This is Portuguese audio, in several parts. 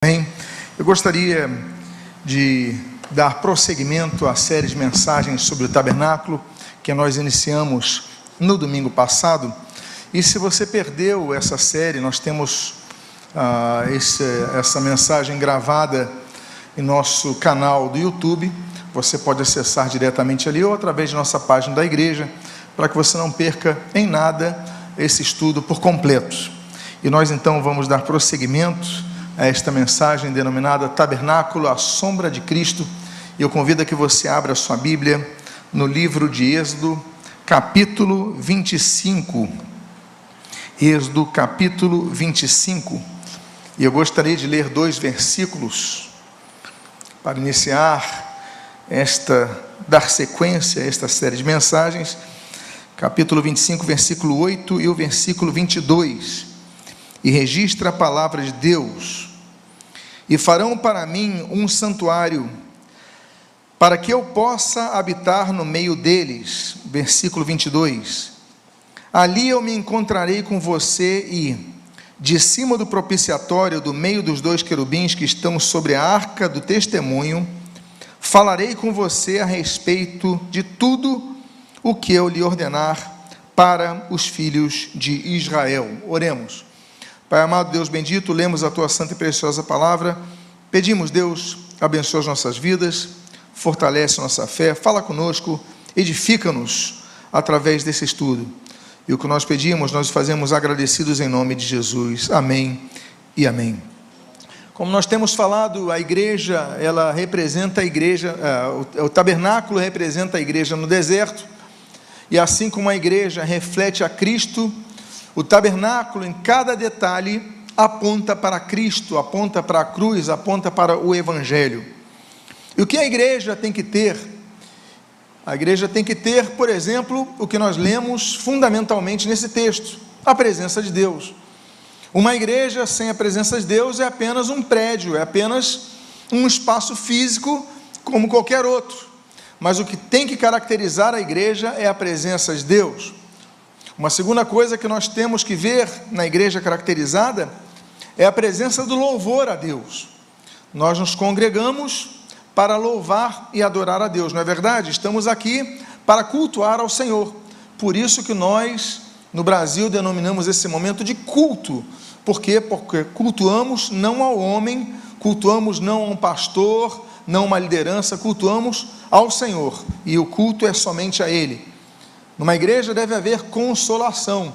Bem, eu gostaria de dar prosseguimento à série de mensagens sobre o tabernáculo que nós iniciamos no domingo passado. E se você perdeu essa série, nós temos essa mensagem gravada em nosso canal do YouTube. Você pode acessar diretamente ali ou através de nossa página da igreja, para que você não perca em nada esse estudo por completo. E nós então vamos dar prosseguimento a esta mensagem denominada Tabernáculo, a sombra de Cristo. E eu convido a que você abra a sua Bíblia no livro de Êxodo, capítulo 25. Êxodo, capítulo 25. E eu gostaria de ler 2 versículos para iniciar dar sequência a esta série de mensagens. Capítulo 25, versículo 8 e o versículo 22. E registra a palavra de Deus: e farão para mim um santuário, para que eu possa habitar no meio deles. Versículo 22. Ali eu me encontrarei com você e, de cima do propiciatório, do meio dos 2 querubins que estão sobre a arca do testemunho, falarei com você a respeito de tudo o que eu lhe ordenar para os filhos de Israel. Oremos. Pai amado, Deus bendito, lemos a Tua santa e preciosa palavra. Pedimos, Deus, abençoa as nossas vidas, fortalece nossa fé, fala conosco, edifica-nos através desse estudo. E o que nós pedimos, nós fazemos agradecidos em nome de Jesus. Amém e amém. Como nós temos falado, a igreja, ela representa a igreja, o tabernáculo representa a igreja no deserto, e assim como a igreja reflete a Cristo, o tabernáculo, em cada detalhe, aponta para Cristo, aponta para a cruz, aponta para o Evangelho. E o que a igreja tem que ter? A igreja tem que ter, por exemplo, o que nós lemos fundamentalmente nesse texto: a presença de Deus. Uma igreja sem a presença de Deus é apenas um prédio, é apenas um espaço físico como qualquer outro. Mas o que tem que caracterizar a igreja é a presença de Deus. Uma segunda coisa que nós temos que ver na igreja caracterizada é a presença do louvor a Deus. Nós nos congregamos para louvar e adorar a Deus, não é verdade? Estamos aqui para cultuar ao Senhor. Por isso que nós, no Brasil, denominamos esse momento de culto. Por quê? Porque cultuamos não ao homem, cultuamos não a um pastor, não a uma liderança, cultuamos ao Senhor. E o culto é somente a Ele. Numa igreja deve haver consolação.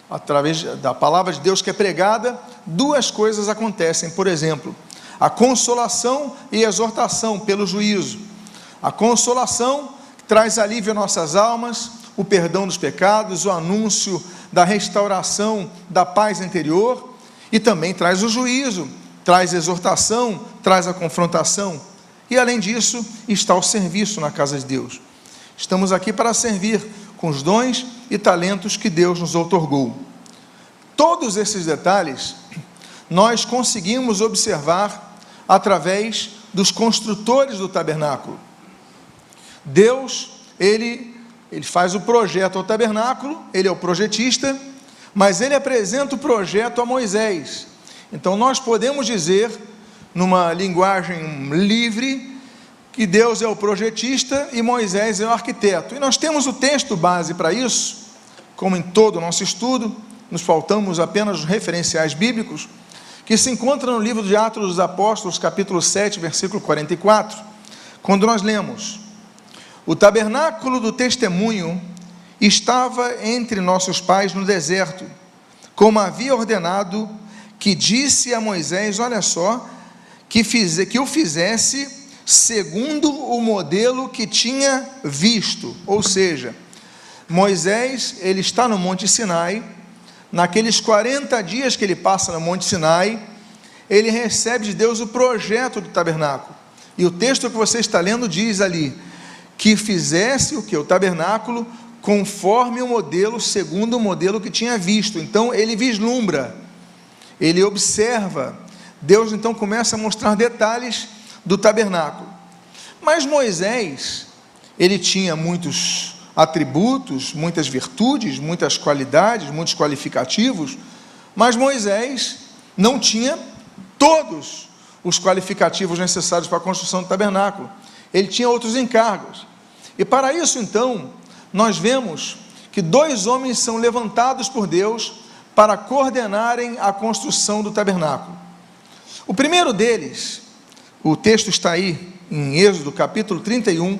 Através da palavra de Deus que é pregada, 2 coisas acontecem. Por exemplo, a consolação e a exortação pelo juízo. A consolação traz alívio às nossas almas, o perdão dos pecados, o anúncio da restauração da paz interior, e também traz o juízo, traz a exortação, traz a confrontação. E além disso, está o serviço na casa de Deus. Estamos aqui para servir com os dons e talentos que Deus nos outorgou. Todos esses detalhes nós conseguimos observar através dos construtores do tabernáculo. Deus, ele faz o projeto ao tabernáculo, ele é o projetista, mas ele apresenta o projeto a Moisés. Então nós podemos dizer, numa linguagem livre, que Deus é o projetista e Moisés é o arquiteto. E nós temos o texto base para isso, como em todo o nosso estudo, nos faltamos apenas os referenciais bíblicos, que se encontra no livro de Atos dos Apóstolos, capítulo 7, versículo 44, quando nós lemos: o tabernáculo do testemunho estava entre nossos pais no deserto, como havia ordenado, que disse a Moisés, olha só, que o fizesse segundo o modelo que tinha visto. Ou seja, Moisés, ele está no Monte Sinai. Naqueles 40 dias que ele passa no Monte Sinai, ele recebe de Deus o projeto do tabernáculo. E o texto que você está lendo diz ali, que fizesse o que? O tabernáculo conforme o modelo, segundo o modelo que tinha visto. Então ele vislumbra, ele observa. Deus então começa a mostrar detalhes do tabernáculo. Mas Moisés, ele tinha muitos atributos, muitas virtudes, muitas qualidades, muitos qualificativos, mas Moisés não tinha todos os qualificativos necessários para a construção do tabernáculo. Ele tinha outros encargos. E para isso, então, nós vemos que 2 homens são levantados por Deus para coordenarem a construção do tabernáculo. O primeiro deles, o texto está aí em Êxodo, capítulo 31,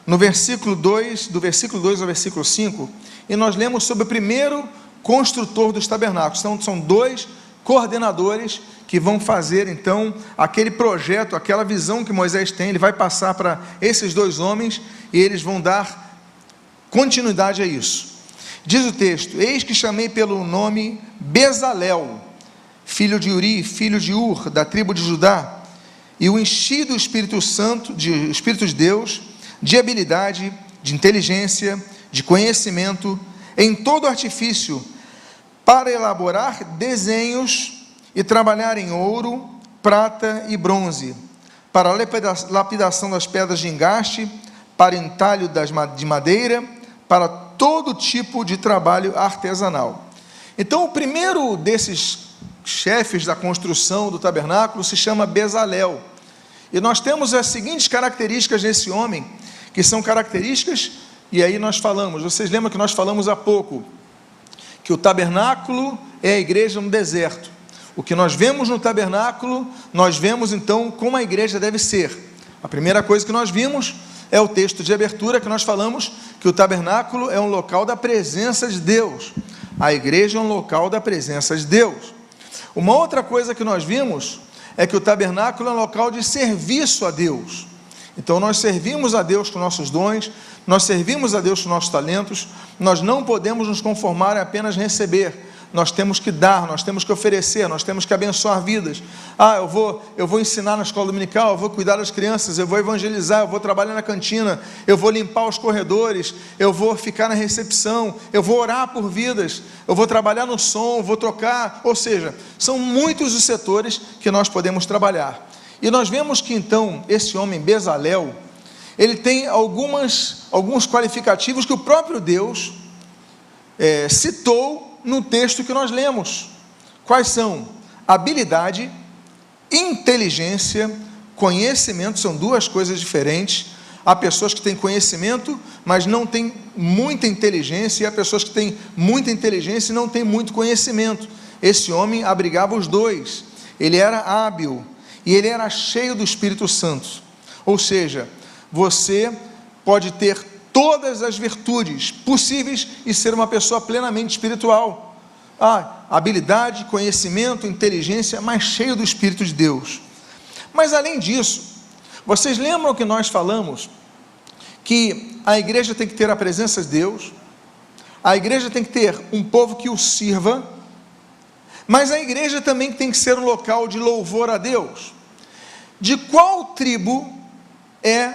no versículo 2, do versículo 2 ao versículo 5, e nós lemos sobre o primeiro construtor dos tabernáculos. Então, são 2 coordenadores que vão fazer, então, aquele projeto, aquela visão que Moisés tem, ele vai passar para esses 2 homens, e eles vão dar continuidade a isso. Diz o texto: eis que chamei pelo nome Bezalel, filho de Uri, filho de Ur, da tribo de Judá, e o enchi do Espírito Santo, Espírito de Deus, de habilidade, de inteligência, de conhecimento, em todo artifício, para elaborar desenhos e trabalhar em ouro, prata e bronze, para a lapidação das pedras de engaste, para entalho de madeira, para todo tipo de trabalho artesanal. Então, o primeiro desses chefes da construção do tabernáculo se chama Bezalel, e nós temos as seguintes características nesse homem, que são características, e aí nós falamos, vocês lembram que nós falamos há pouco, que o tabernáculo é a igreja no deserto. O que nós vemos no tabernáculo, nós vemos então como a igreja deve ser. A primeira coisa que nós vimos é o texto de abertura, que nós falamos que o tabernáculo é um local da presença de Deus. A igreja é um local da presença de Deus. Uma outra coisa que nós vimos é que o tabernáculo é um local de serviço a Deus. Então nós servimos a Deus com nossos dons, nós servimos a Deus com nossos talentos, nós não podemos nos conformar em apenas receber, nós temos que dar, nós temos que oferecer, nós temos que abençoar vidas. Eu vou ensinar na escola dominical, eu vou cuidar das crianças, eu vou evangelizar, eu vou trabalhar na cantina, eu vou limpar os corredores, eu vou ficar na recepção, eu vou orar por vidas, eu vou trabalhar no som, vou tocar, ou seja, são muitos os setores que nós podemos trabalhar. E nós vemos que então, esse homem Bezalel, ele tem alguns qualificativos que o próprio Deus citou no texto que nós lemos. Quais são? Habilidade, inteligência, conhecimento, são 2 coisas diferentes. Há pessoas que têm conhecimento, mas não têm muita inteligência, e há pessoas que têm muita inteligência e não têm muito conhecimento. Esse homem abrigava os 2, ele era hábil, e ele era cheio do Espírito Santo. Ou seja, você pode ter todas as virtudes possíveis e ser uma pessoa plenamente espiritual. Habilidade, conhecimento, inteligência, mas cheio do Espírito de Deus. Mas além disso, vocês lembram que nós falamos que a igreja tem que ter a presença de Deus, a igreja tem que ter um povo que o sirva, mas a igreja também tem que ser um local de louvor a Deus. De qual tribo é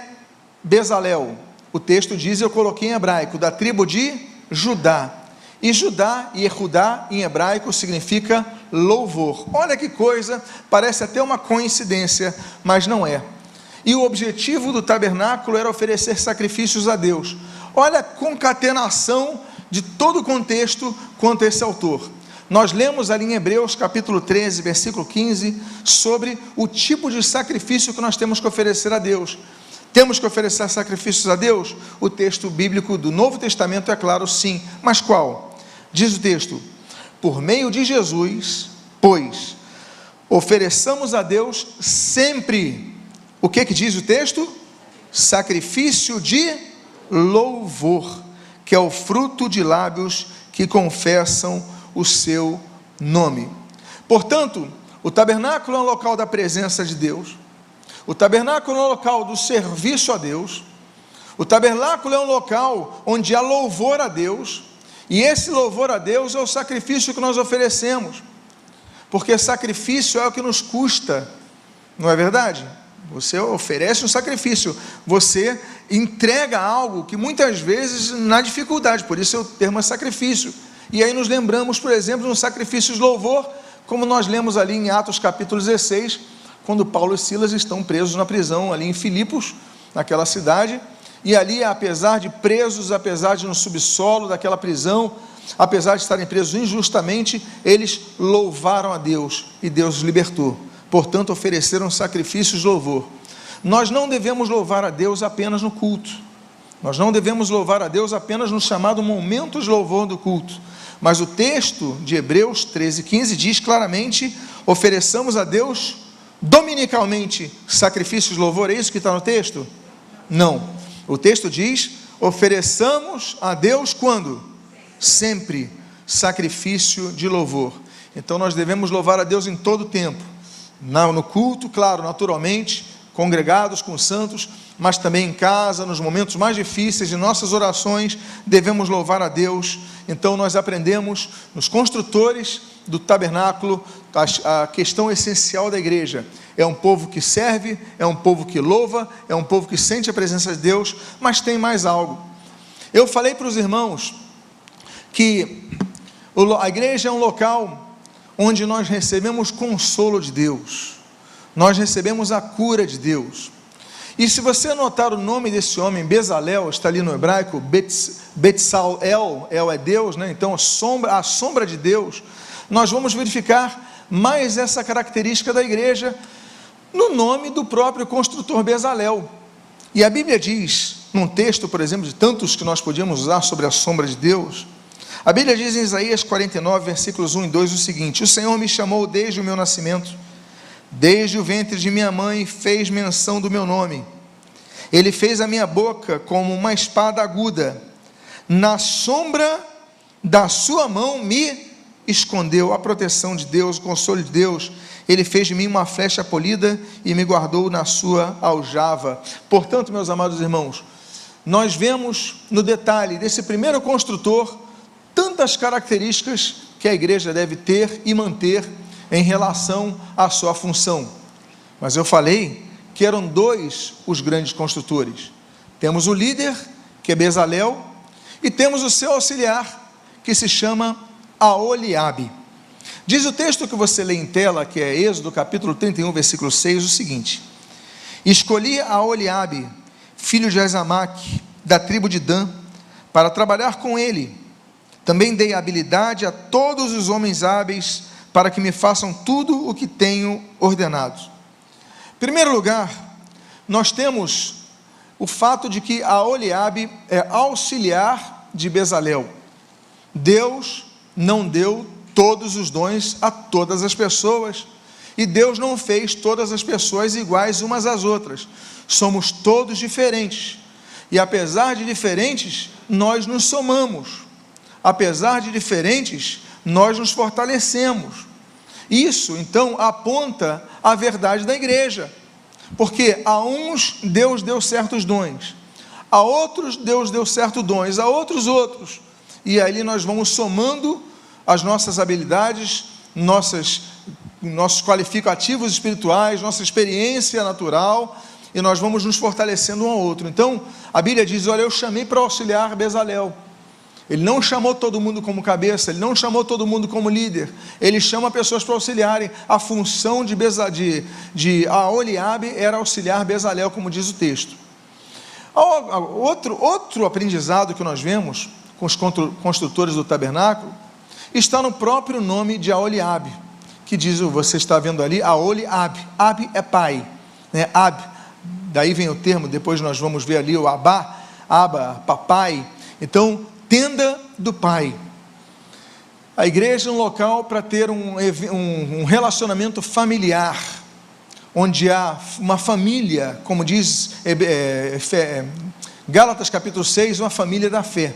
Bezalel? O texto diz, eu coloquei em hebraico, da tribo de Judá. E Judá, e Yehudá, em hebraico, significa louvor. Olha que coisa, parece até uma coincidência, mas não é. E o objetivo do tabernáculo era oferecer sacrifícios a Deus. Olha a concatenação de todo o contexto quanto a esse autor. Nós lemos ali em Hebreus capítulo 13, versículo 15, sobre o tipo de sacrifício que nós temos que oferecer a Deus. Temos que oferecer sacrifícios a Deus? O texto bíblico do Novo Testamento é claro, sim. Mas qual? Diz o texto: por meio de Jesus, pois, ofereçamos a Deus sempre. O que diz o texto? Sacrifício de louvor, que é o fruto de lábios que confessam o seu nome. Portanto, o tabernáculo é um local da presença de Deus, o tabernáculo é um local do serviço a Deus, o tabernáculo é um local onde há louvor a Deus, e esse louvor a Deus é o sacrifício que nós oferecemos, porque sacrifício é o que nos custa, não é verdade? Você oferece um sacrifício, você entrega algo que muitas vezes na dificuldade, por isso o termo é sacrifício. E aí nos lembramos, por exemplo, de um sacrifício de louvor, como nós lemos ali em Atos capítulo 16, quando Paulo e Silas estão presos na prisão ali em Filipos, naquela cidade, e ali, apesar de presos, apesar de no subsolo daquela prisão, apesar de estarem presos injustamente, eles louvaram a Deus, e Deus os libertou. portanto ofereceram sacrifícios de louvor. Nós não devemos louvar a Deus apenas no culto, nós não devemos louvar a Deus apenas no chamado momento de louvor do culto, mas o texto de Hebreus 13:15 diz claramente: ofereçamos a Deus dominicalmente sacrifícios de louvor. É isso que está no texto? Não, o texto diz: ofereçamos a Deus quando? Sempre sacrifício de louvor. Então nós devemos louvar a Deus em todo o tempo, no culto, claro, naturalmente, congregados com os santos, mas também em casa, nos momentos mais difíceis de nossas orações, devemos louvar a Deus. Então nós aprendemos nos construtores do tabernáculo a questão essencial da igreja: é um povo que serve, é um povo que louva, é um povo que sente a presença de Deus, mas tem mais algo. Eu falei para os irmãos que a igreja é um local onde nós recebemos consolo de Deus, nós recebemos a cura de Deus. E se você anotar o nome desse homem, Bezalel, está ali no hebraico, Betzalel, El é Deus, né? Então a sombra de Deus, nós vamos verificar mais essa característica da igreja no nome do próprio construtor Bezalel. E a Bíblia diz, num texto, por exemplo, de tantos que nós podíamos usar sobre a sombra de Deus, a Bíblia diz em Isaías 49, versículos 1 e 2 o seguinte: o Senhor me chamou desde o meu nascimento, desde o ventre de minha mãe fez menção do meu nome. Ele fez a minha boca como uma espada aguda, na sombra da sua mão me escondeu. A proteção de Deus, o consolo de Deus. Ele fez de mim uma flecha polida e me guardou na sua aljava. Portanto, meus amados irmãos, nós vemos no detalhe desse primeiro construtor tantas características que a igreja deve ter e manter em relação à sua função. Mas eu falei que eram dois os grandes construtores. Temos o líder, que é Bezalel, e temos o seu auxiliar, que se chama Aholiabe. Diz o texto que você lê em tela, que é Êxodo capítulo 31, versículo 6, o seguinte: escolhi Aholiabe, filho de Aizamaque, da tribo de Dan, para trabalhar com ele. Também dei habilidade a todos os homens hábeis, para que me façam tudo o que tenho ordenado. Em primeiro lugar, nós temos o fato de que Aholiabe é auxiliar de Bezalel. Deus não deu todos os dons a todas as pessoas, e Deus não fez todas as pessoas iguais umas às outras. Somos todos diferentes, e apesar de diferentes, nós nos somamos. Apesar de diferentes, nós nos fortalecemos. Isso, então, aponta a verdade da igreja, porque a uns Deus deu certos dons, a outros Deus deu certos dons, a outros, e ali nós vamos somando as nossas habilidades, nossos qualificativos espirituais, nossa experiência natural, e nós vamos nos fortalecendo um ao outro. Então, a Bíblia diz: olha, eu chamei para auxiliar Bezalel. Ele não chamou todo mundo como cabeça, ele não chamou todo mundo como líder, ele chama pessoas para auxiliarem. A função de Aholiabe era auxiliar Bezalel, como diz o texto. Outro aprendizado que nós vemos com os construtores do tabernáculo está no próprio nome de Aholiabe, que diz, você está vendo ali, Aholiabe. Ab é pai, né? Ab, daí vem o termo, depois nós vamos ver ali o Abba, papai. Então, tenda do pai. A igreja é um local para ter um relacionamento familiar, onde há uma família, como diz Gálatas capítulo 6, uma família da fé.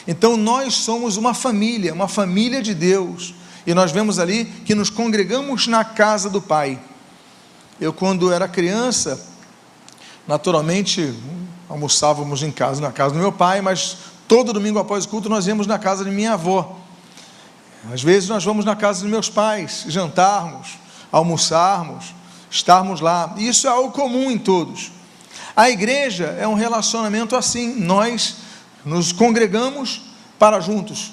Então nós somos uma família de Deus, e nós vemos ali que nos congregamos na casa do Pai. Eu, quando era criança, naturalmente almoçávamos em casa, na casa do meu pai, mas todo domingo após o culto nós íamos na casa de minha avó. Às vezes nós vamos na casa dos meus pais, jantarmos, almoçarmos, estarmos lá. Isso é algo comum em todos. A igreja é um relacionamento assim. Nós nos congregamos para juntos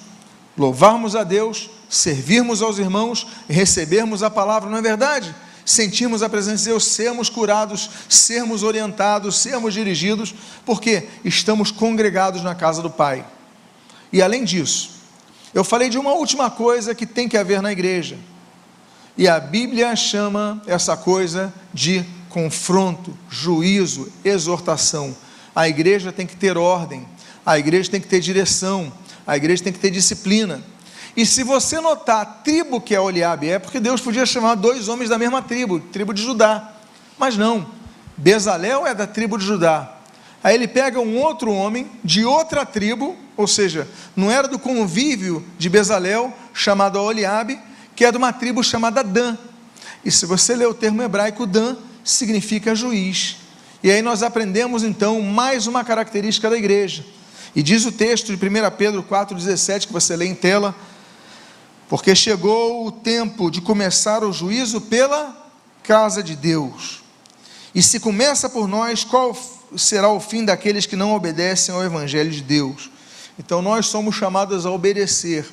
louvarmos a Deus, servirmos aos irmãos e recebermos a palavra, não é verdade? Sentirmos a presença de Deus, sermos curados, sermos orientados, sermos dirigidos, porque estamos congregados na casa do Pai. E além disso, eu falei de uma última coisa que tem que haver na igreja. E a Bíblia chama essa coisa de confronto, juízo, exortação. A igreja tem que ter ordem, a igreja tem que ter direção, a igreja tem que ter disciplina. E se você notar a tribo que é Oliabe é, porque Deus podia chamar 2 homens da mesma tribo, tribo de Judá, mas não, Bezalel é da tribo de Judá. Aí ele pega um outro homem de outra tribo, ou seja, não era do convívio de Bezalel, chamado Oliabe, que é de uma tribo chamada Dan. E se você ler o termo hebraico Dan, significa juiz. E aí nós aprendemos então mais uma característica da igreja. E diz o texto de 1 Pedro 4,17, que você lê em tela: porque chegou o tempo de começar o juízo pela casa de Deus. E se começa por nós, qual será o fim daqueles que não obedecem ao Evangelho de Deus? Então nós somos chamados a obedecer,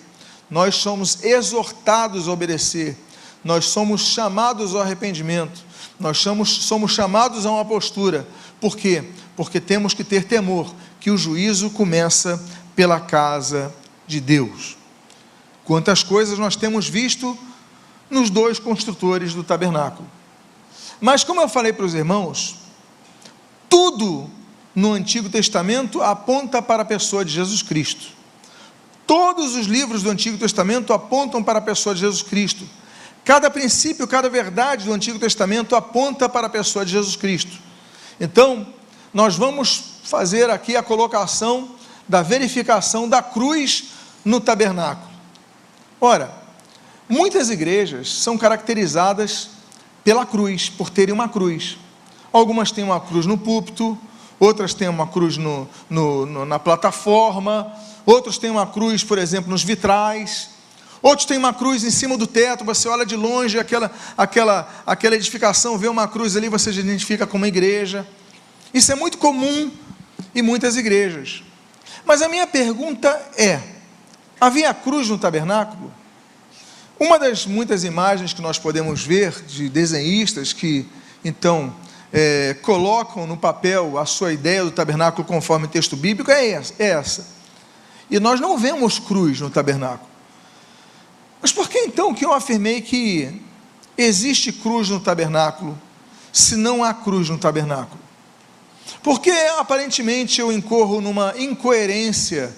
nós somos exortados a obedecer, nós somos chamados ao arrependimento, nós somos chamados a uma postura. Por quê? Porque temos que ter temor, que o juízo começa pela casa de Deus. Quantas coisas nós temos visto nos 2 construtores do tabernáculo. Mas como eu falei para os irmãos, tudo no Antigo Testamento aponta para a pessoa de Jesus Cristo. Todos os livros do Antigo Testamento apontam para a pessoa de Jesus Cristo. Cada princípio, cada verdade do Antigo Testamento aponta para a pessoa de Jesus Cristo. Então, nós vamos fazer aqui a colocação da verificação da cruz no tabernáculo. Ora, muitas igrejas são caracterizadas pela cruz, por terem uma cruz. Algumas têm uma cruz no púlpito, outras têm uma cruz na plataforma, outros têm uma cruz, por exemplo, nos vitrais, outros têm uma cruz em cima do teto. Você olha de longe aquela edificação, vê uma cruz ali, você já identifica como uma igreja. Isso é muito comum em muitas igrejas. Mas a minha pergunta é: havia cruz no tabernáculo? Uma das muitas imagens que nós podemos ver de desenhistas que então colocam no papel a sua ideia do tabernáculo conforme o texto bíblico é essa. E nós não vemos cruz no tabernáculo. Mas por que então que eu afirmei que existe cruz no tabernáculo, se não há cruz no tabernáculo? Porque aparentemente eu incorro numa incoerência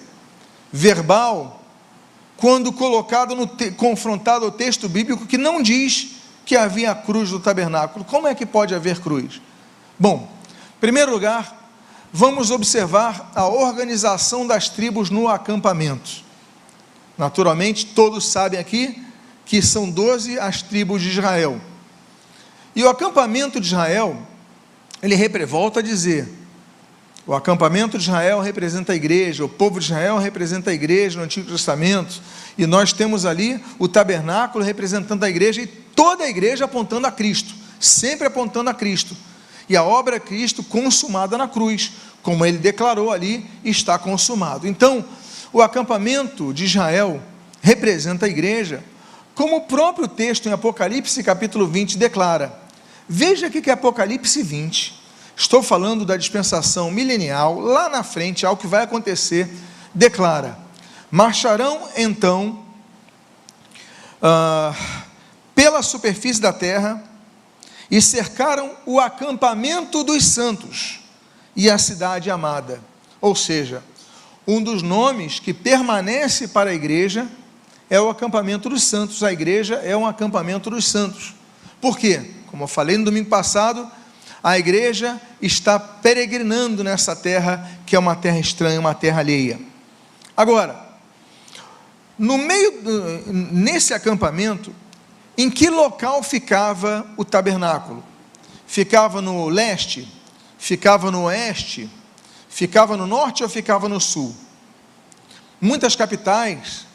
verbal quando confrontado ao texto bíblico que não diz que havia cruz no tabernáculo. Como é que pode haver cruz? Bom, em primeiro lugar, vamos observar a organização das tribos no acampamento. Naturalmente, todos sabem aqui que são 12 as tribos de Israel. E o acampamento de Israel, volta a dizer, o acampamento de Israel representa a igreja, o povo de Israel representa a igreja no Antigo Testamento, e nós temos ali o tabernáculo representando a igreja, e toda a igreja apontando a Cristo, sempre apontando a Cristo, e a obra de Cristo consumada na cruz, como ele declarou ali, está consumado. Então, o acampamento de Israel representa a igreja, como o próprio texto em Apocalipse capítulo 20 declara. Veja aqui que Apocalipse 20, estou falando da dispensação milenial, lá na frente, algo que vai acontecer, declara: marcharão então pela superfície da terra e cercaram o acampamento dos santos e a cidade amada. Ou seja, um dos nomes que permanece para a igreja é o acampamento dos santos. A igreja é um acampamento dos santos. Por quê? Como eu falei no domingo passado, a igreja está peregrinando nessa terra, que é uma terra estranha, uma terra alheia. Agora, nesse acampamento, em que local ficava o tabernáculo? Ficava no leste? Ficava no oeste? Ficava no norte ou ficava no sul? Muitas capitais,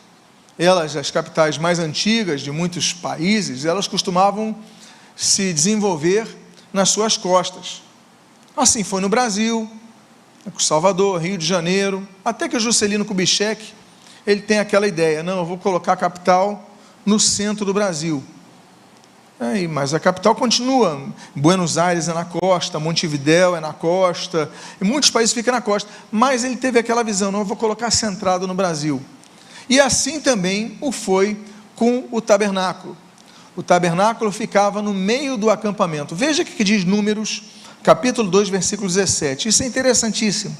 as capitais mais antigas de muitos países, elas costumavam se desenvolver nas suas costas. Assim foi no Brasil, Salvador, Rio de Janeiro, até que o Juscelino Kubitschek, ele tem aquela ideia: não, eu vou colocar a capital no centro do Brasil. Mas a capital continua, Buenos Aires é na costa, Montevidéu é na costa, e muitos países ficam na costa, mas ele teve aquela visão: não, eu vou colocar centrado no Brasil. E assim também o foi com o tabernáculo. o tabernáculo ficava no meio do acampamento. Veja o que diz Números, capítulo 2, versículo 17. Isso é interessantíssimo.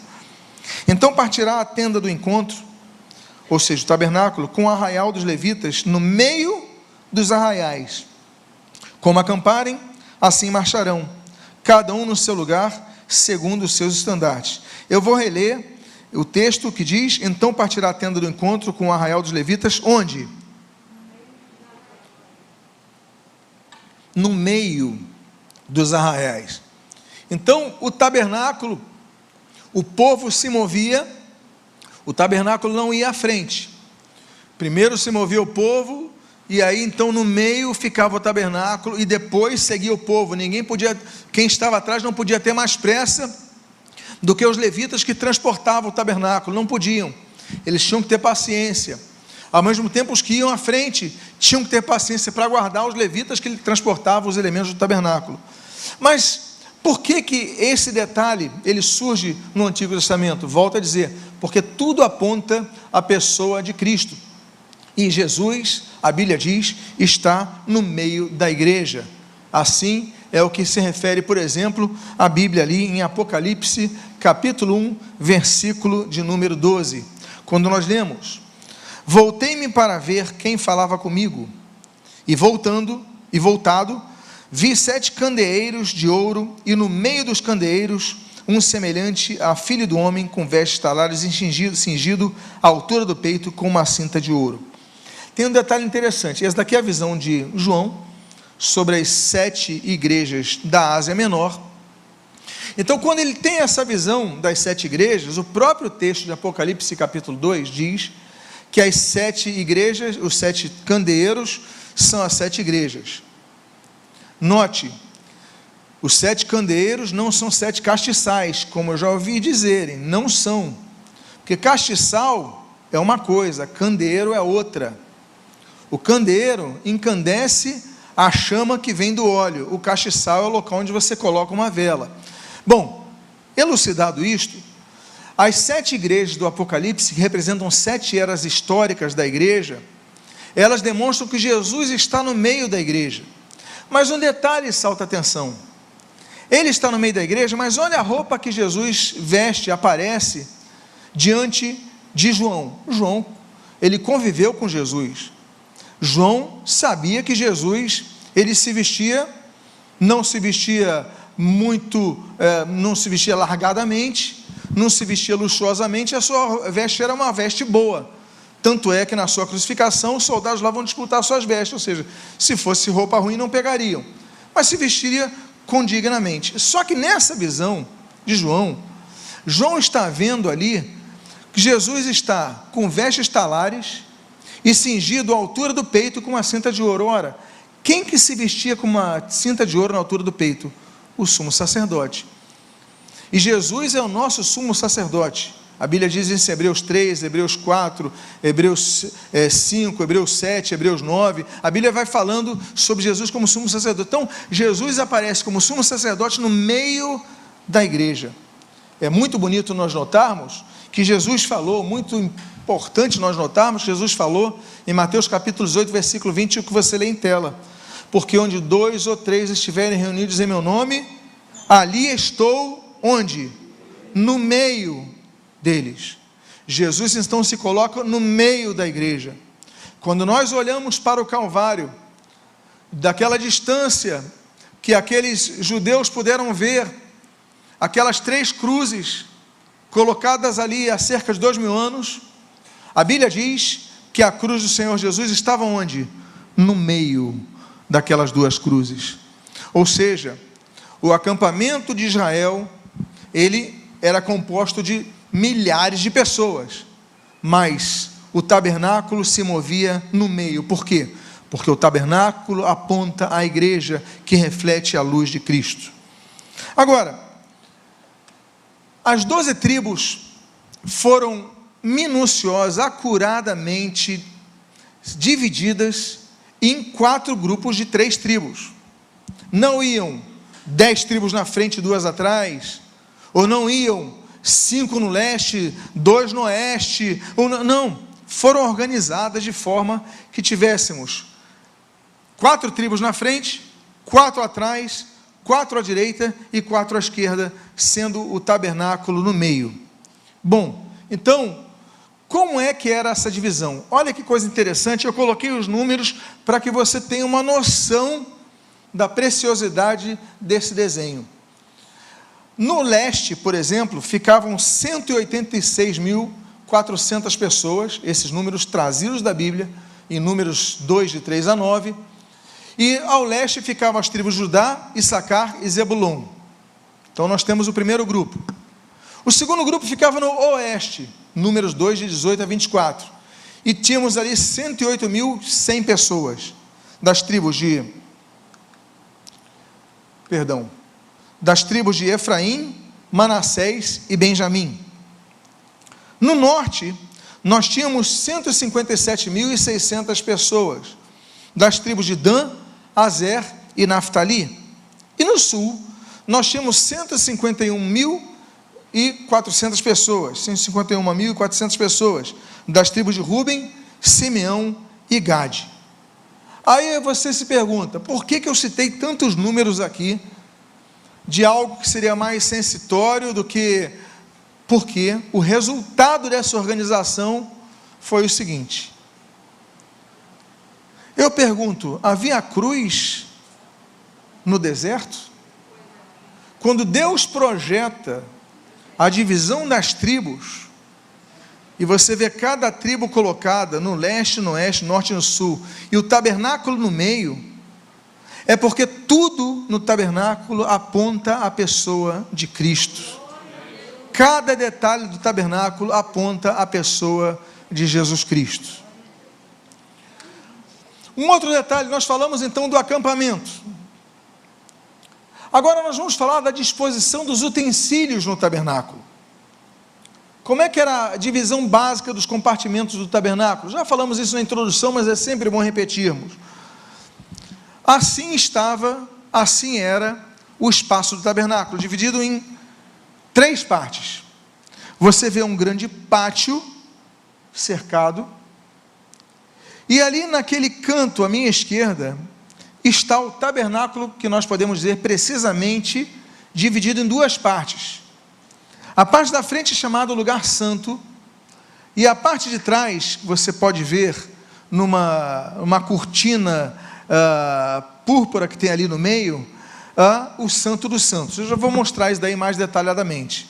Então partirá a tenda do encontro, ou seja, o tabernáculo, com o arraial dos levitas no meio dos arraiais. Como acamparem, assim marcharão, cada um no seu lugar, segundo os seus estandartes. Eu vou reler o texto que diz: então partirá a tenda do encontro com o arraial dos levitas, onde? No meio dos arraiais. Então o tabernáculo, o povo se movia, o tabernáculo não ia à frente, primeiro se movia o povo, e aí então no meio ficava o tabernáculo, e depois seguia o povo. Ninguém podia, quem estava atrás não podia ter mais pressa do que os levitas que transportavam o tabernáculo, não podiam, eles tinham que ter paciência. Ao mesmo tempo, os que iam à frente tinham que ter paciência para guardar os levitas que transportavam os elementos do tabernáculo. Mas por que esse detalhe ele surge no Antigo Testamento? Volto a dizer, porque tudo aponta à pessoa de Cristo, e Jesus, a Bíblia diz, está no meio da igreja. Assim é o que se refere, por exemplo, a Bíblia ali em Apocalipse, capítulo 1, versículo de número 12, quando nós lemos: voltei-me para ver quem falava comigo, e voltado, vi 7 candeeiros de ouro, e no meio dos candeeiros, um semelhante a filho do homem, com vestes talares e cingido à altura do peito, com uma cinta de ouro. Tem um detalhe interessante, essa daqui é a visão de João, sobre as 7 igrejas da Ásia Menor. Então, quando ele tem essa visão das 7 igrejas, o próprio texto de Apocalipse, capítulo 2, diz que as 7 igrejas, os 7 candeeiros, são as 7 igrejas. Note, os 7 candeeiros não são 7 castiçais, como eu já ouvi dizerem, não são, porque castiçal é uma coisa, candeeiro é outra. O candeeiro encandece a chama que vem do óleo, o castiçal é o local onde você coloca uma vela. Bom, elucidado isto, as 7 igrejas do Apocalipse, que representam 7 eras históricas da igreja, elas demonstram que Jesus está no meio da igreja. Mas um detalhe salta a atenção: ele está no meio da igreja, mas olha a roupa que Jesus veste, aparece diante de João. João, ele conviveu com Jesus. João sabia que Jesus, ele se vestia, não se vestia muito, não se vestia largadamente, não se vestia luxuosamente, a sua veste era uma veste boa. Tanto é que na sua crucificação os soldados lá vão disputar suas vestes, ou seja, se fosse roupa ruim não pegariam, mas se vestiria condignamente. Só que nessa visão de João, João está vendo ali que Jesus está com vestes talares e cingido à altura do peito com uma cinta de ouro. Ora, quem que se vestia com uma cinta de ouro na altura do peito? O sumo sacerdote. E Jesus é o nosso sumo sacerdote. A Bíblia diz em Hebreus 3, Hebreus 4, Hebreus 5, Hebreus 7, Hebreus 9, a Bíblia vai falando sobre Jesus como sumo sacerdote. Então, Jesus aparece como sumo sacerdote no meio da igreja. É muito bonito nós notarmos que Jesus falou, muito importante nós notarmos, Jesus falou em Mateus capítulo 18, versículo 20, o que você lê em tela: porque onde 2 ou 3 estiverem reunidos em meu nome, ali estou, onde? No meio deles. Jesus então se coloca no meio da igreja. Quando nós olhamos para o Calvário, daquela distância que aqueles judeus puderam ver, aquelas 3 cruzes colocadas ali há cerca de 2000 anos, a Bíblia diz que a cruz do Senhor Jesus estava onde? No meio daquelas 2 cruzes. Ou seja, o acampamento de Israel, ele era composto de milhares de pessoas, mas o tabernáculo se movia no meio. Por quê? Porque o tabernáculo aponta à igreja, que reflete a luz de Cristo. Agora, as 12 tribos foram minuciosas, acuradamente divididas em 4 grupos de 3 tribos. Não iam 10 tribos na frente e 2 atrás, ou não iam 5 no leste, 2 no oeste, não, foram organizadas de forma que tivéssemos 4 tribos na frente, 4 atrás, 4 à direita e 4 à esquerda, sendo o tabernáculo no meio. Bom, então, como é que era essa divisão? Olha que coisa interessante, eu coloquei os números para que você tenha uma noção da preciosidade desse desenho. No leste, por exemplo, ficavam 186.400 pessoas, esses números trazidos da Bíblia, em Números 2, de 3 a 9, e ao leste ficavam as tribos de Judá, Issacar e Zebulon. Então nós temos o primeiro grupo. O segundo grupo ficava no oeste, Números 2, de 18 a 24, e tínhamos ali 108.100 pessoas, das tribos de Efraim, Manassés e Benjamim. No norte, nós tínhamos 157.600 pessoas, das tribos de Dan, Azer e Naftali. E no sul, nós tínhamos 151.400 pessoas, 151.400 pessoas, das tribos de Ruben, Simeão e Gade. Aí você se pergunta, por que eu citei tantos números aqui, de algo que seria mais sensitório do que... Porque o resultado dessa organização foi o seguinte. Eu pergunto, havia cruz no deserto? Quando Deus projeta a divisão das tribos, e você vê cada tribo colocada no leste, no oeste, no norte e no sul, e o tabernáculo no meio, é porque tudo no tabernáculo aponta a pessoa de Cristo. Cada detalhe do tabernáculo aponta a pessoa de Jesus Cristo. Um outro detalhe, nós falamos então do acampamento. Agora nós vamos falar da disposição dos utensílios no tabernáculo. Como é que era a divisão básica dos compartimentos do tabernáculo? Já falamos isso na introdução, mas é sempre bom repetirmos. Assim era o espaço do tabernáculo, dividido em 3 partes. Você vê um grande pátio cercado, e ali naquele canto à minha esquerda está o tabernáculo, que nós podemos dizer precisamente dividido em 2 partes. A parte da frente é chamada lugar santo, e a parte de trás você pode ver numa cortina púrpura que tem ali no meio, o Santo dos Santos. Eu já vou mostrar isso daí mais detalhadamente.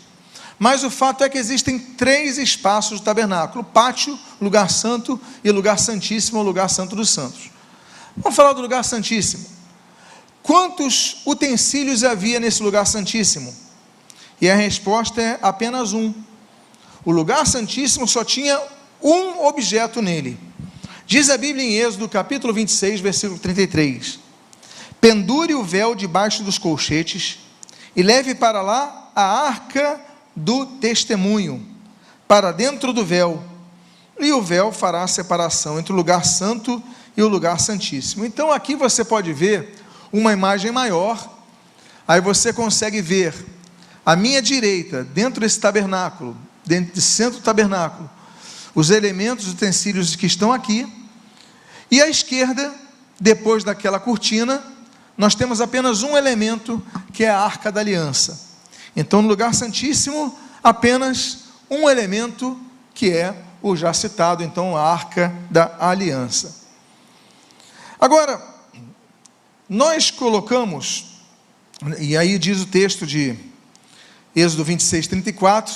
Mas o fato é que existem 3 espaços do tabernáculo: pátio, lugar santo e lugar santíssimo, ou lugar santo dos santos. Vamos falar do lugar santíssimo. Quantos utensílios havia nesse lugar santíssimo? E a resposta é apenas um. O lugar santíssimo só tinha um objeto nele. Diz a Bíblia em Êxodo, capítulo 26, versículo 33. Pendure o véu debaixo dos colchetes e leve para lá a arca do testemunho, para dentro do véu, e o véu fará a separação entre o lugar santo e o lugar santíssimo. Então aqui você pode ver uma imagem maior, aí você consegue ver à minha direita, dentro desse tabernáculo, dentro do centro do tabernáculo, os elementos, os utensílios que estão aqui, e à esquerda, depois daquela cortina, nós temos apenas um elemento, que é a Arca da Aliança. Então, no lugar santíssimo, apenas um elemento, que é o já citado, então, a Arca da Aliança. Agora, nós colocamos, e aí diz o texto de Êxodo 26, 34,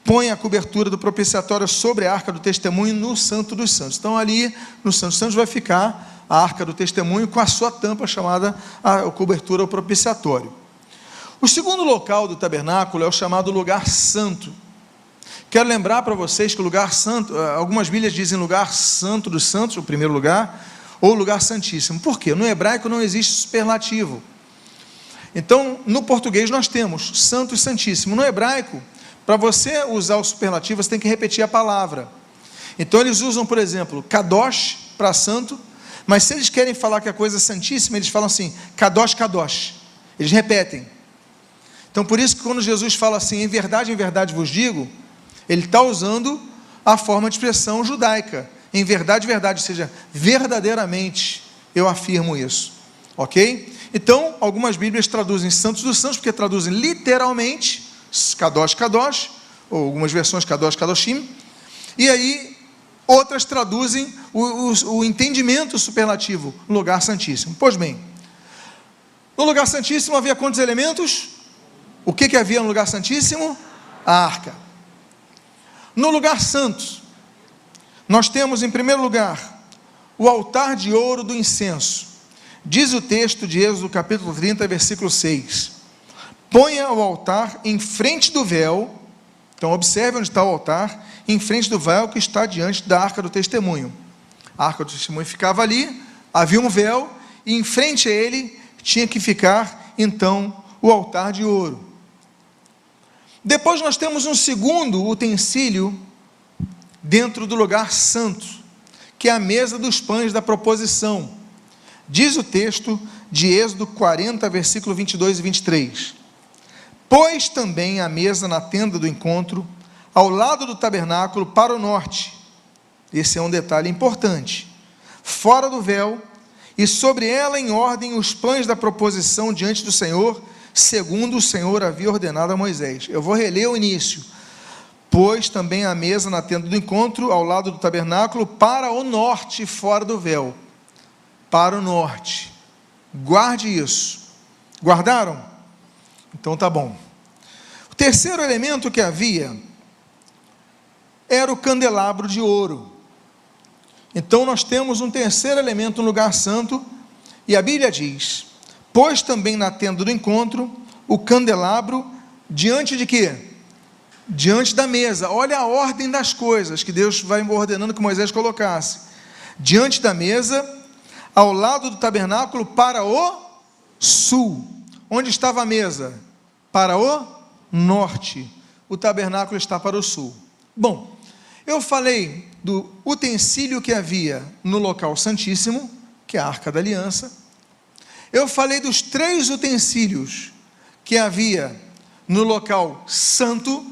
põe a cobertura do propiciatório sobre a Arca do Testemunho no Santo dos Santos. Então, ali, no Santo dos Santos, vai ficar a Arca do Testemunho com a sua tampa, chamada a cobertura ao propiciatório. O segundo local do tabernáculo é o chamado lugar santo. Quero lembrar para vocês que o lugar santo, algumas Bíblias dizem lugar santo dos santos, o primeiro lugar, ou lugar santíssimo. Por quê? No hebraico não existe superlativo. Então, no português nós temos santo e santíssimo. No hebraico, para você usar o superlativo, você tem que repetir a palavra. Então, eles usam, por exemplo, kadosh para santo, mas se eles querem falar que a coisa é santíssima, eles falam assim, kadosh, kadosh. Eles repetem. Então, por isso que quando Jesus fala assim, em verdade vos digo, ele está usando a forma de expressão judaica. Em verdade, verdade, ou seja, verdadeiramente. eu afirmo isso, ok? Então, algumas Bíblias traduzem Santos dos Santos, porque traduzem literalmente, Kadosh, Kadosh, ou algumas versões Kadosh, Kadoshim, e aí outras traduzem o entendimento superlativo, lugar santíssimo. Pois bem, no lugar santíssimo havia quantos elementos? O que havia no lugar santíssimo? A arca. No lugar santo, nós temos em primeiro lugar o altar de ouro do incenso. Diz o texto de Êxodo capítulo 30, versículo 6: ponha o altar em frente do véu. Então observe onde está o altar, em frente do véu que está diante da arca do testemunho. A arca do testemunho ficava ali, havia um véu, e em frente a ele tinha que ficar então o altar de ouro. Depois nós temos um segundo utensílio dentro do lugar santo, que é a mesa dos pães da proposição. Diz o texto de Êxodo 40, versículo 22 e 23: pôs também a mesa na tenda do encontro, ao lado do tabernáculo para o norte. Esse é um detalhe importante. Fora do véu, e sobre ela em ordem os pães da proposição diante do Senhor, segundo o Senhor havia ordenado a Moisés. Eu vou reler o início. Pôs também a mesa na tenda do encontro, ao lado do tabernáculo, para o norte, fora do véu. Para o norte. Guarde isso. Guardaram? Então tá bom. O terceiro elemento que havia era o candelabro de ouro. Então nós temos um terceiro elemento no lugar santo, e a Bíblia diz: pôs também na tenda do encontro o candelabro diante de quê? Diante da mesa. Olha a ordem das coisas que Deus vai ordenando que Moisés colocasse. Diante da mesa, ao lado do tabernáculo para o sul. Onde estava a mesa? Para o norte. O tabernáculo está para o sul. Bom, eu falei do utensílio que havia no local santíssimo, que é a Arca da Aliança. Eu falei dos 3 utensílios que havia no local santo.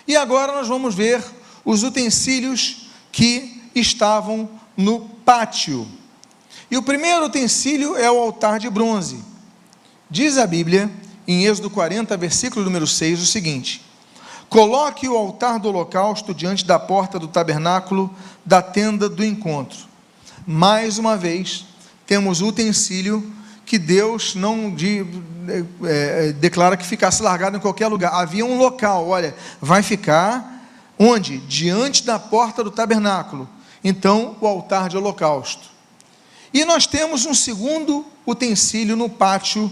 E agora nós vamos ver os utensílios que estavam no pátio. E o primeiro utensílio é o altar de bronze. Diz a Bíblia, em Êxodo 40, versículo número 6, o seguinte: coloque o altar do holocausto diante da porta do tabernáculo da tenda do encontro. Mais uma vez, temos o utensílio que Deus não declara que ficasse largado em qualquer lugar. Havia um local, olha, vai ficar onde? Diante da porta do tabernáculo. Então, o altar de holocausto. E nós temos um segundo utensílio no pátio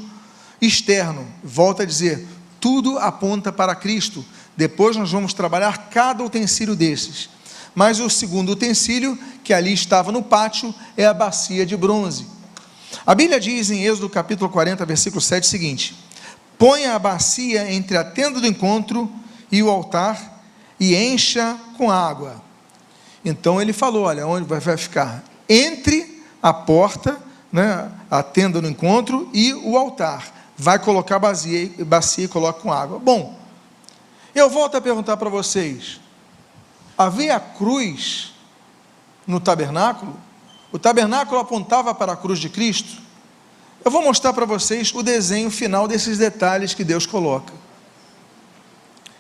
externo. Volto a dizer, tudo aponta para Cristo. Depois nós vamos trabalhar cada utensílio desses. Mas o segundo utensílio, que ali estava no pátio, é a bacia de bronze. A Bíblia diz em Êxodo capítulo 40, versículo 7, o seguinte: ponha a bacia entre a tenda do encontro e o altar e encha com água. Então ele falou, olha, onde vai ficar? Entre a porta, né, a tenda do encontro e o altar. Vai colocar a bacia e coloca com água. Bom, eu volto a perguntar para vocês: havia cruz no tabernáculo? O tabernáculo apontava para a cruz de Cristo? Eu vou mostrar para vocês o desenho final desses detalhes que Deus coloca.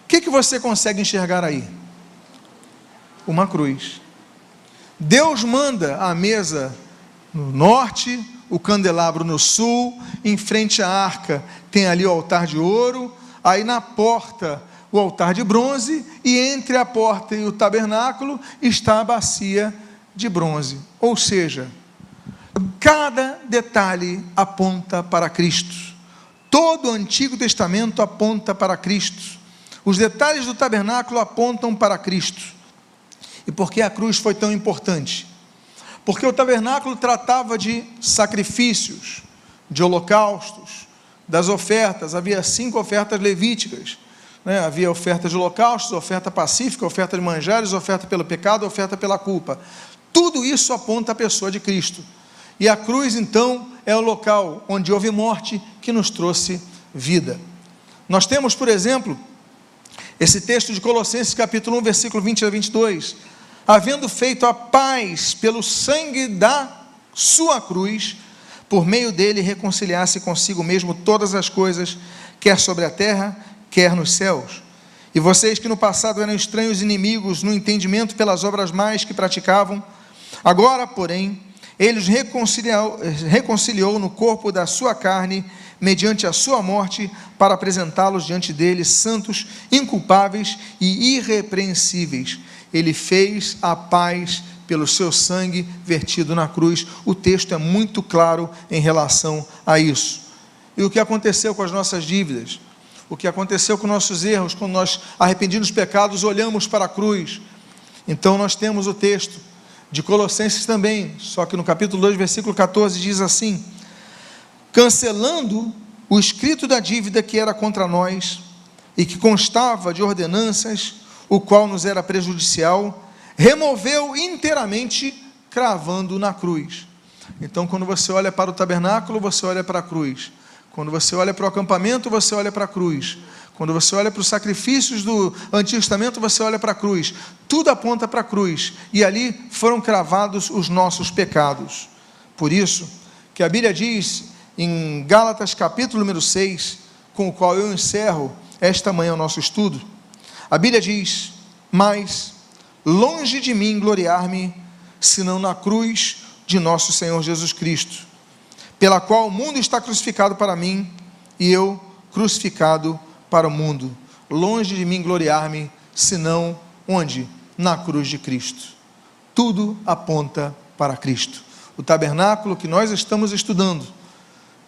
O que você consegue enxergar aí? Uma cruz. Deus manda a mesa no norte, o candelabro no sul, em frente à arca tem ali o altar de ouro, aí na porta o altar de bronze, e entre a porta e o tabernáculo está a bacia de bronze. Ou seja, cada detalhe aponta para Cristo. Todo o Antigo Testamento aponta para Cristo. Os detalhes do tabernáculo apontam para Cristo. E por que a cruz foi tão importante? Porque o tabernáculo tratava de sacrifícios, de holocaustos, das ofertas. Havia 5 ofertas levíticas, né? Havia oferta de holocaustos, oferta pacífica, oferta de manjares, oferta pelo pecado, oferta pela culpa. Tudo isso aponta à pessoa de Cristo. E a cruz, então, é o local onde houve morte que nos trouxe vida. Nós temos, por exemplo, esse texto de Colossenses capítulo 1, versículo 20 a 22. Havendo feito a paz pelo sangue da sua cruz, por meio dele reconciliasse consigo mesmo todas as coisas, quer sobre a terra, quer nos céus. E vocês que no passado eram estranhos e inimigos no entendimento pelas obras más que praticavam, agora, porém, ele os reconciliou no corpo da sua carne, mediante a sua morte, para apresentá-los diante dele santos, inculpáveis e irrepreensíveis. Ele fez a paz pelo seu sangue vertido na cruz. O texto é muito claro em relação a isso. E o que aconteceu com as nossas dívidas? O que aconteceu com nossos erros, quando nós, arrependidos dos pecados, olhamos para a cruz? Então nós temos o texto de Colossenses também, só que no capítulo 2, versículo 14, diz assim: cancelando o escrito da dívida que era contra nós, e que constava de ordenanças, o qual nos era prejudicial, removeu inteiramente, cravando na cruz. Então, quando você olha para o tabernáculo, você olha para a cruz. Quando você olha para o acampamento, você olha para a cruz. Quando você olha para os sacrifícios do Antigo Testamento, você olha para a cruz. Tudo aponta para a cruz. E ali foram cravados os nossos pecados. Por isso, que a Bíblia diz, em Gálatas capítulo número 6, com o qual eu encerro esta manhã o nosso estudo, a Bíblia diz: mas longe de mim gloriar-me, senão na cruz de nosso Senhor Jesus Cristo, pela qual o mundo está crucificado para mim, e eu crucificado para o mundo. Longe de mim gloriar-me, senão onde? Na cruz de Cristo. Tudo aponta para Cristo. O tabernáculo que nós estamos estudando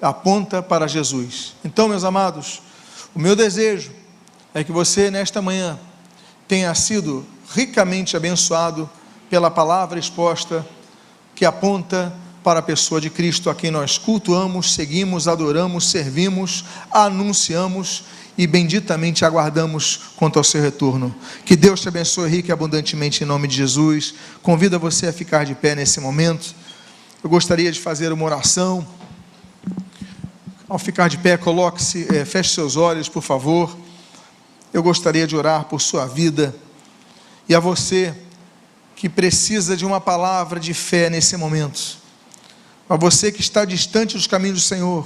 aponta para Jesus. Então, meus amados, o meu desejo é que você nesta manhã tenha sido ricamente abençoado pela palavra exposta, que aponta para a pessoa de Cristo, a quem nós cultuamos, seguimos, adoramos, servimos, anunciamos e benditamente aguardamos quanto ao seu retorno. Que Deus te abençoe rica e abundantemente em nome de Jesus. Convido você a ficar de pé nesse momento. Eu gostaria de fazer uma oração. Ao ficar de pé, coloque-se, feche seus olhos, por favor. Eu gostaria de orar por sua vida. E a você que precisa de uma palavra de fé nesse momento, a você que está distante dos caminhos do Senhor,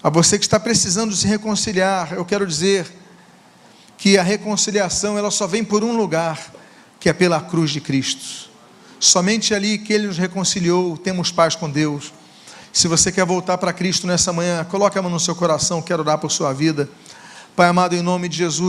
a você que está precisando se reconciliar, eu quero dizer que a reconciliação ela só vem por um lugar, que é pela cruz de Cristo. Somente ali que Ele nos reconciliou, temos paz com Deus. Se você quer voltar para Cristo nessa manhã, coloque a mão no seu coração, quero orar por sua vida. Pai amado, em nome de Jesus,